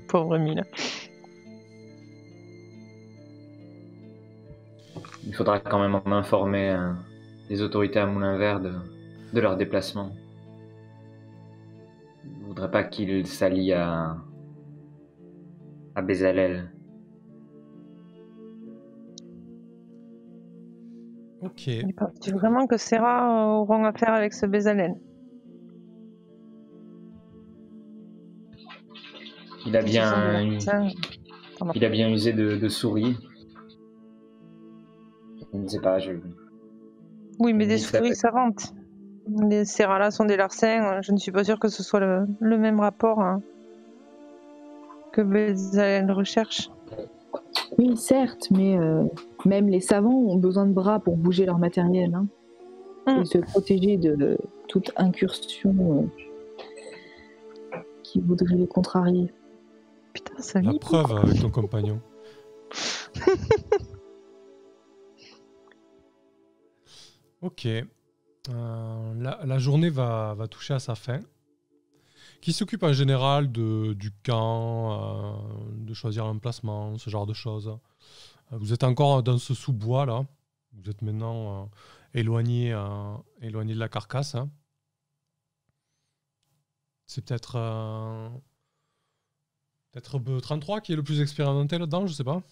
Pauvre Émile. Il faudra quand même en informer les autorités à Moulin-Vert de leur déplacement. Je ne voudrais pas qu'ils s'allient à Bézalel. Ok. Tu veux vraiment que ces rats auront affaire avec ce Bézalel? Il a bien usé de souris. Je ne sais pas, Oui, mais des souris savantes. Ces rats-là sont des larcins. Je ne suis pas sûre que ce soit le même rapport que Bézalel recherche. Oui, certes, mais même les savants ont besoin de bras pour bouger leur matériel. Hein, et se protéger de toute incursion qui voudrait les contrarier. Putain, ça La preuve avec ton compagnon. Ok. La journée va toucher à sa fin. qui s'occupe en général du camp, de choisir l'emplacement, ce genre de choses. Vous êtes encore dans ce sous-bois là. Vous êtes maintenant éloigné de la carcasse. Hein. C'est peut-être B33 qui est le plus expérimenté là-dedans, je sais pas.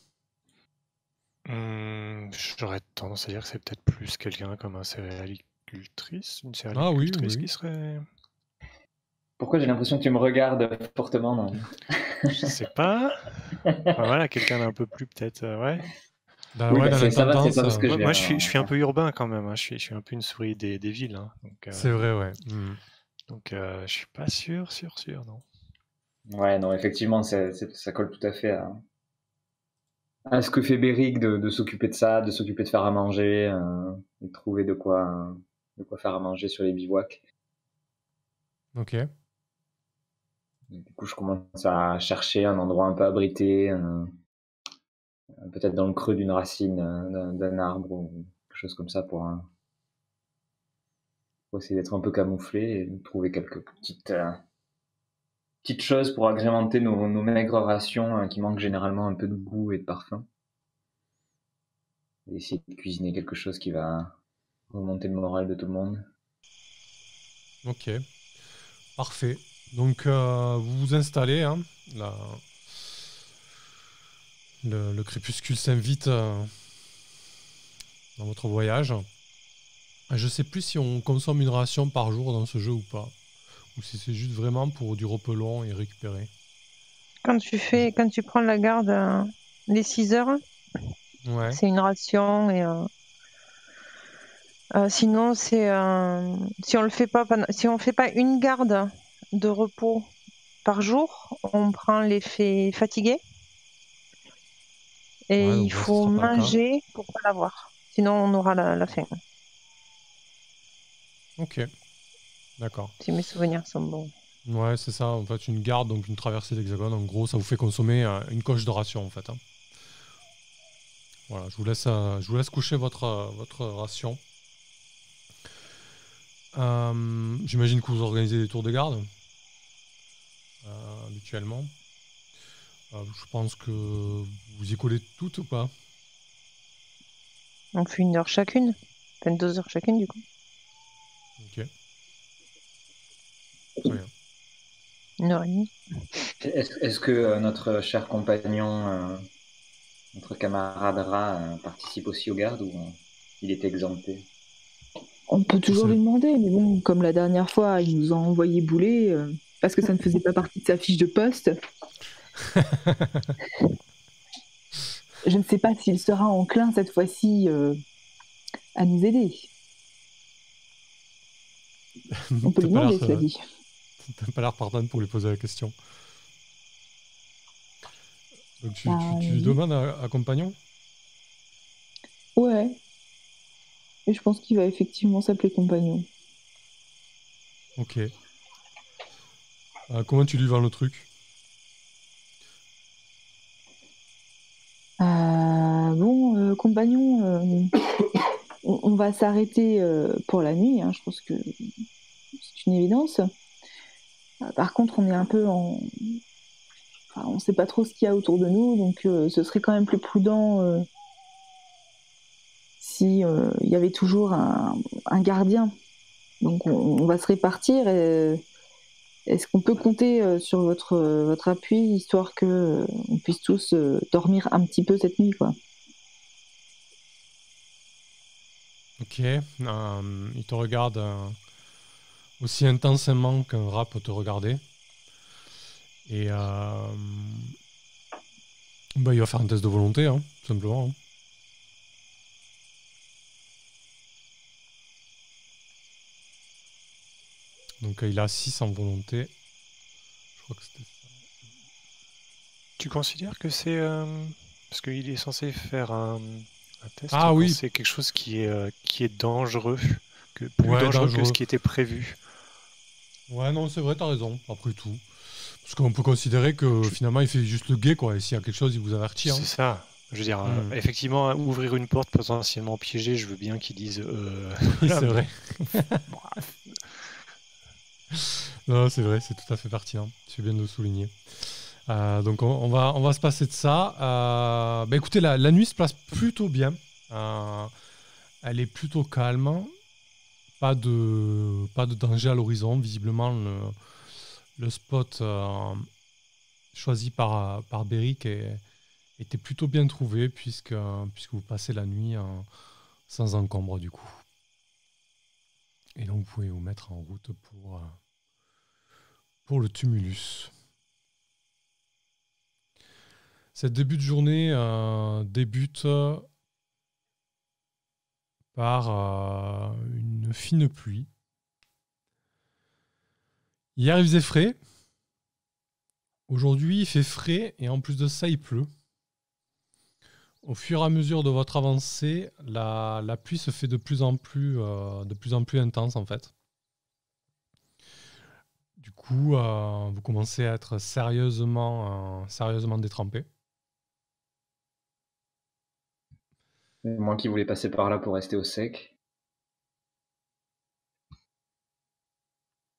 J'aurais tendance à dire que c'est peut-être plus quelqu'un comme une céréalicultrice oui. qui serait... Pourquoi j'ai l'impression que tu me regardes fortement, non? Je sais pas. Enfin, voilà, quelqu'un d'un peu plus peut-être, ouais. Oui, dans la ça va, tendance, c'est pas parce que moi, je suis un peu urbain quand même. Hein. Je suis un peu une souris des villes. Hein. Donc, c'est vrai, ouais. Donc, je suis pas sûr, non. Ouais, non, effectivement, ça colle tout à fait à ce que fait Béric de s'occuper de ça, de s'occuper de faire à manger, et de trouver de quoi faire à manger sur les bivouacs. Ok. Du coup, je commence à chercher un endroit un peu abrité, peut-être dans le creux d'une racine d'un arbre ou quelque chose comme ça pour essayer d'être un peu camouflé et trouver quelques petites choses pour agrémenter nos maigres rations qui manquent généralement un peu de goût et de parfum. Et essayer de cuisiner quelque chose qui va remonter le moral de tout le monde. Ok. Parfait. Donc, vous vous installez. Hein, le crépuscule s'invite dans votre voyage. Je sais plus si on consomme une ration par jour dans ce jeu ou pas. Ou si c'est juste vraiment pour du repos long et récupérer. Quand tu prends la garde les 6 heures, c'est une ration et sinon c'est si on fait pas une garde de repos par jour, on prend l'effet fatigué et il faut manger pour pas l'avoir. Sinon on aura la faim. Ok, d'accord. Si mes souvenirs sont bons. Ouais, c'est ça. En fait, une garde, donc une traversée d'hexagone, en gros, ça vous fait consommer une coche de ration, en fait. Hein. Voilà, je vous laisse coucher votre ration. J'imagine que vous organisez des tours de garde habituellement. Je pense que vous y collez toutes ou pas? On fait 1 heure chacune, 2 heures chacune du coup. Ok. Très bien. 1h30. Est-ce que notre cher compagnon, notre camarade rat, participe aussi aux gardes ou il est exempté? On peut toujours lui demander, mais bon, comme la dernière fois, il nous a envoyé bouler parce que ça ne faisait pas partie de sa fiche de poste. Je ne sais pas s'il sera enclin cette fois-ci à nous aider. On peut lui demander, cela dit. T'as pas l'air partante pour lui poser la question. Donc tu lui demandes à compagnon? Ouais. Et je pense qu'il va effectivement s'appeler compagnon. Ok. Comment tu lui vends le truc? Bon, compagnon, on va s'arrêter pour la nuit. Hein, je pense que c'est une évidence. Par contre, on est un peu en... Enfin, on ne sait pas trop ce qu'il y a autour de nous, donc ce serait quand même plus prudent si il y avait toujours un gardien. Donc on va se répartir. Est-ce qu'on peut compter sur votre appui, histoire que on puisse tous dormir un petit peu cette nuit, quoi? Ok. Il te regarde aussi intensément qu'un rat peut te regarder. Et il va faire un test de volonté, hein, tout simplement. Hein. Donc il a 6 en volonté. Je crois que c'était ça. Tu considères que c'est... parce qu'il est censé faire un test. Ah oui. C'est quelque chose qui est dangereux, plus dangereux que ce qui était prévu. Ouais, non, c'est vrai, t'as raison, après tout. Parce qu'on peut considérer que finalement il fait juste le guet, quoi. Et s'il y a quelque chose, il vous avertit. Hein. C'est ça. Je veux dire, effectivement, ouvrir une porte potentiellement piégée, je veux bien qu'ils disent... Oui, c'est vrai. Non, c'est vrai, c'est tout à fait pertinent. C'est bien de le souligner. Donc on va se passer de ça. Écoutez, la nuit se place plutôt bien. Elle est plutôt calme. Pas de danger à l'horizon. Visiblement, le spot choisi par Beric était plutôt bien trouvé puisque vous passez la nuit sans encombre du coup. Et donc vous pouvez vous mettre en route pour le tumulus. Cette début de journée débute par une fine pluie. Hier, il faisait frais. Aujourd'hui, il fait frais et en plus de ça, il pleut. Au fur et à mesure de votre avancée, la pluie se fait de plus en plus intense en fait. Du coup, vous commencez à être sérieusement détrempé. Moi qui voulais passer par là pour rester au sec.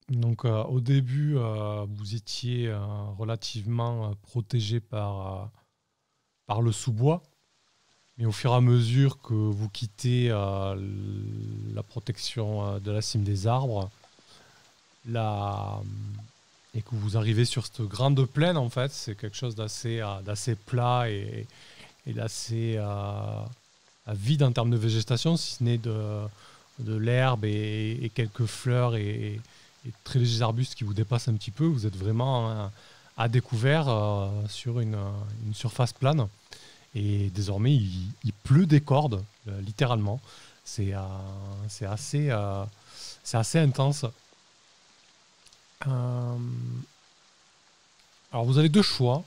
Donc au début, vous étiez relativement protégé par le sous-bois. Mais au fur et à mesure que vous quittez la protection de la cime des arbres, et que vous arrivez sur cette grande plaine, en fait, c'est quelque chose d'assez plat et d'assez vide en termes de végétation, si ce n'est de l'herbe et quelques fleurs et très légers arbustes qui vous dépassent un petit peu. Vous êtes vraiment à découvert sur une surface plane. Et désormais, il pleut des cordes, littéralement. C'est assez intense. Alors, vous avez deux choix.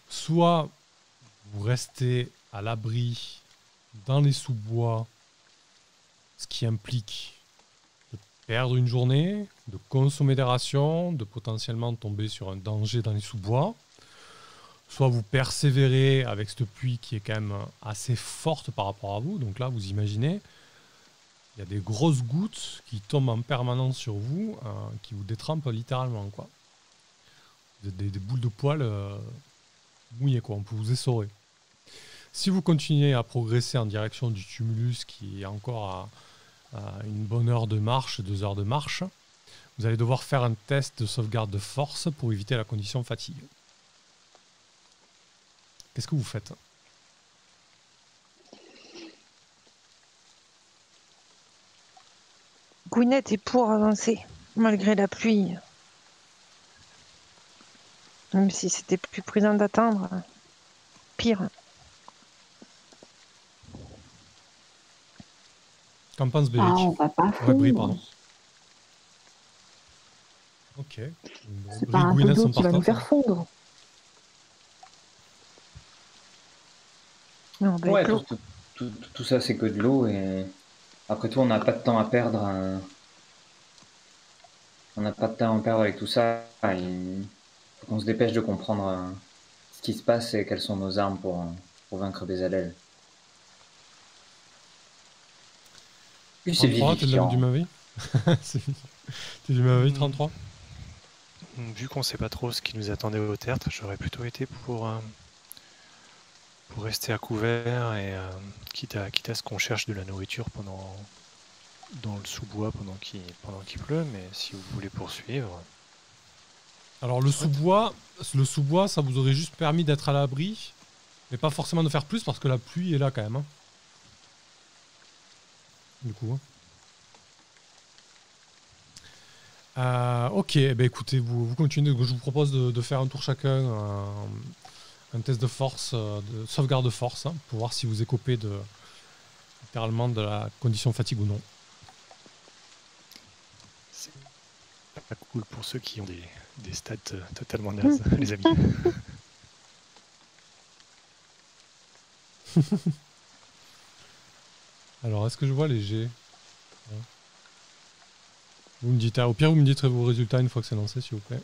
Soit vous restez à l'abri dans les sous-bois, ce qui implique de perdre une journée, de consommer des rations, de potentiellement tomber sur un danger dans les sous-bois. Soit vous persévérez avec cette pluie qui est quand même assez forte par rapport à vous. Donc là, vous imaginez, il y a des grosses gouttes qui tombent en permanence sur vous, qui vous détrempent littéralement, quoi. Vous êtes des boules de poils mouillées, quoi. On peut vous essorer. Si vous continuez à progresser en direction du tumulus, qui est encore à une bonne heure de marche, 2 heures de marche, vous allez devoir faire un test de sauvegarde de force pour éviter la condition fatigue. Qu'est-ce que vous faites? Gwyneth est pour avancer, malgré la pluie. Même si c'était plus prudent d'attendre. Pire. Qu'en pense Beric? on va pas fondre. Ouais, Brie, pardon. Ok. C'est pas un peu d'eau qui va nous faire fondre. Non, Ouais, tout ça c'est que de l'eau et après tout on n'a pas de temps à perdre. On n'a pas de temps à perdre avec tout ça. Il faut qu'on se dépêche de comprendre ce qui se passe et quelles sont nos armes pour vaincre Bézalel. Plus c'est 33, t'es vivifiant. du Mavi? T'es du Mavi 33? Vu qu'on sait pas trop ce qui nous attendait au tertre, j'aurais plutôt été pour rester à couvert et quitte à ce qu'on cherche de la nourriture dans le sous-bois pendant qu'il pleut, mais si vous voulez poursuivre. Alors le sous-bois, ça vous aurait juste permis d'être à l'abri, mais pas forcément de faire plus parce que la pluie est là quand même. Hein. Du coup. Ok, ben écoutez, vous continuez. Je vous propose de faire un tour chacun, un test de force, de sauvegarde de force, hein, pour voir si vous écopez littéralement de la condition fatigue ou non. C'est pas cool pour ceux qui ont des stats totalement nazes, les amis. Alors, est-ce que je vois les G? Vous me dites, au pire, vous me dites vos résultats une fois que c'est lancé, s'il vous plaît.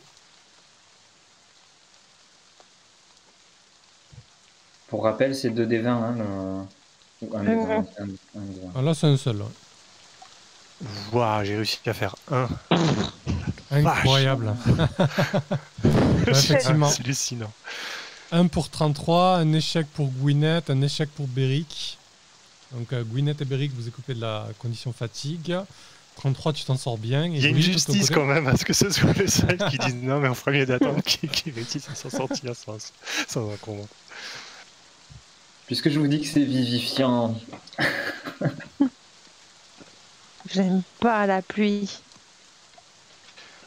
Pour rappel, c'est 2 des 20, hein, ou 1 des 20. Ah, là, c'est un seul. Ouais. Waouh, j'ai réussi à faire un. Incroyable. Ouais, effectivement. C'est hallucinant. 1 pour 33, un échec pour Gwyneth, un échec pour Beric. Donc Gwyneth et Beric, vous écoutez de la condition fatigue. 33, tu t'en sors bien. Il y a une justice quand même à ce que ce soit le seul qui dise non, mais on ferait mieux d'attendre qu'il réussisse à s'en sortir sans encombre. Puisque je vous dis que c'est vivifiant. J'aime pas la pluie.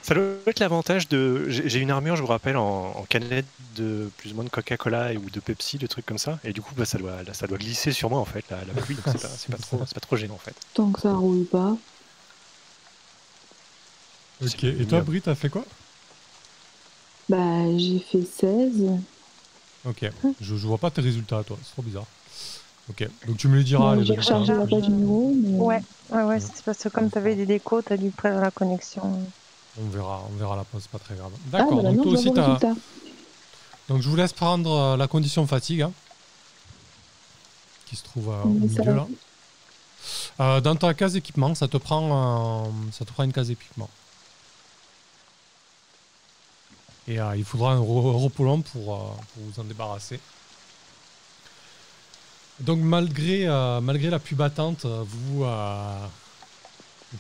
Ça doit être l'avantage de. J'ai une armure, je vous rappelle, en canette de plus ou moins de Coca-Cola ou de Pepsi, de trucs comme ça. Et du coup, ça doit glisser sur moi en fait, la pluie. Donc c'est pas trop gênant en fait. Tant que ça roule pas. Ok, et toi, Brie, t'as fait quoi? Bah, j'ai fait 16. Ok, je vois pas tes résultats, toi, c'est trop bizarre. Ok, donc tu me le diras. J'ai rechargé la page numéro. Mais... Ouais, c'est parce que comme t'avais des décos, t'as dû perdre la connexion. On verra la pause, c'est pas très grave. D'accord, bah donc non, toi aussi t'as. résultat. Donc je vous laisse prendre la condition fatigue, hein, qui se trouve au milieu là. Dans ta case équipement, ça te prend une case équipement. Et il faudra un repos long pour vous en débarrasser. Donc malgré la pluie battante, vous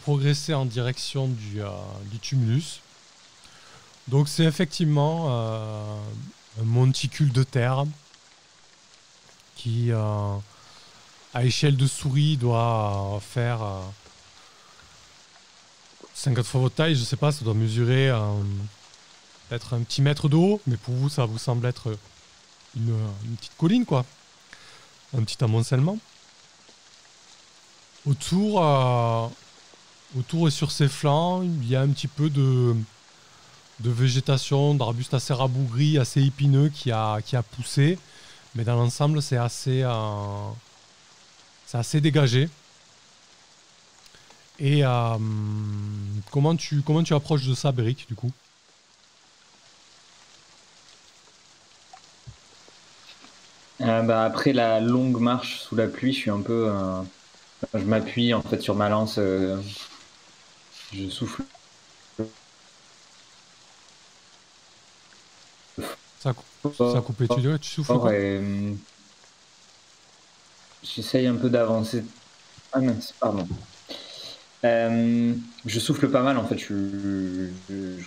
progressez en direction du tumulus. Donc c'est effectivement un monticule de terre qui, à échelle de souris, doit faire 50 fois votre taille. Je sais pas, ça doit mesurer peut-être un petit mètre de haut, mais pour vous, ça vous semble être une petite colline, quoi. Un petit amoncellement. Autour et sur ses flancs, il y a un petit peu de végétation, d'arbustes assez rabougris, assez épineux qui a poussé. Mais dans l'ensemble, c'est assez dégagé. Et comment tu approches de ça, Beric, du coup? Après la longue marche sous la pluie, je suis un peu... je m'appuie en fait sur ma lance, je souffle. Ça a coupé, tu souffles quoi? J'essaye un peu d'avancer. Ah mince, pardon. Je souffle pas mal en fait, je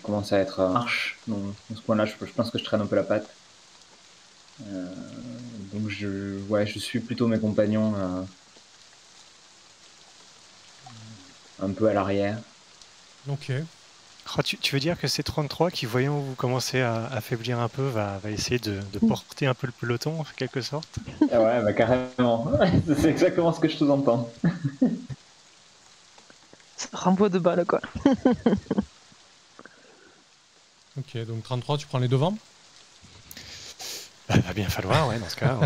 commence à être en marche. Donc, à ce point-là, je pense que je traîne un peu la patte. Donc je suis plutôt mes compagnons un peu à l'arrière. Ok. Oh, tu veux dire que c'est 33 qui, voyant vous commencer à affaiblir un peu, va essayer de porter un peu le peloton en quelque sorte? Ah ouais, bah carrément. C'est exactement ce que je sous-entends. C'est Rambo de balle, quoi. Ok, donc 33, tu prends les devants? Bah, va bien falloir, ouais, dans ce cas.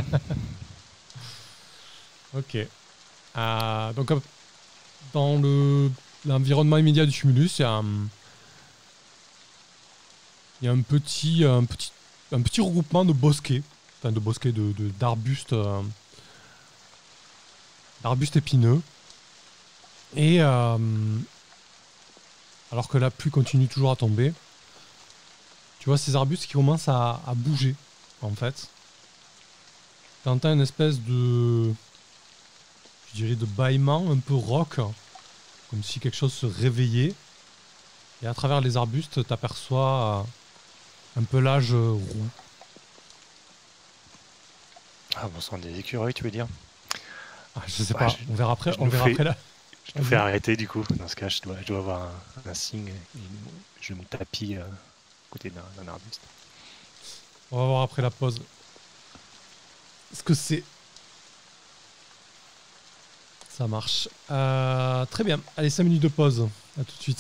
Ok. Donc, dans l'environnement immédiat du tumulus, il y a un petit regroupement de bosquets, enfin de bosquets d'arbustes, d'arbustes épineux. Et alors que la pluie continue toujours à tomber, tu vois ces arbustes qui commencent à bouger, en fait. T'entends une espèce de, je dirais, de bâillement un peu rock, comme si quelque chose se réveillait. Et à travers les arbustes, t'aperçois un pelage roux. Ah bon sang, des écureuils, tu veux dire? Je sais pas, on verra après là. Je te fais arrêter du coup. Dans ce cas, je dois avoir un signe et je me tapis à côté d'un arbuste. On va voir après la pause. Est-ce que c'est... Ça marche. Très bien. Allez, 5 minutes de pause. À tout de suite.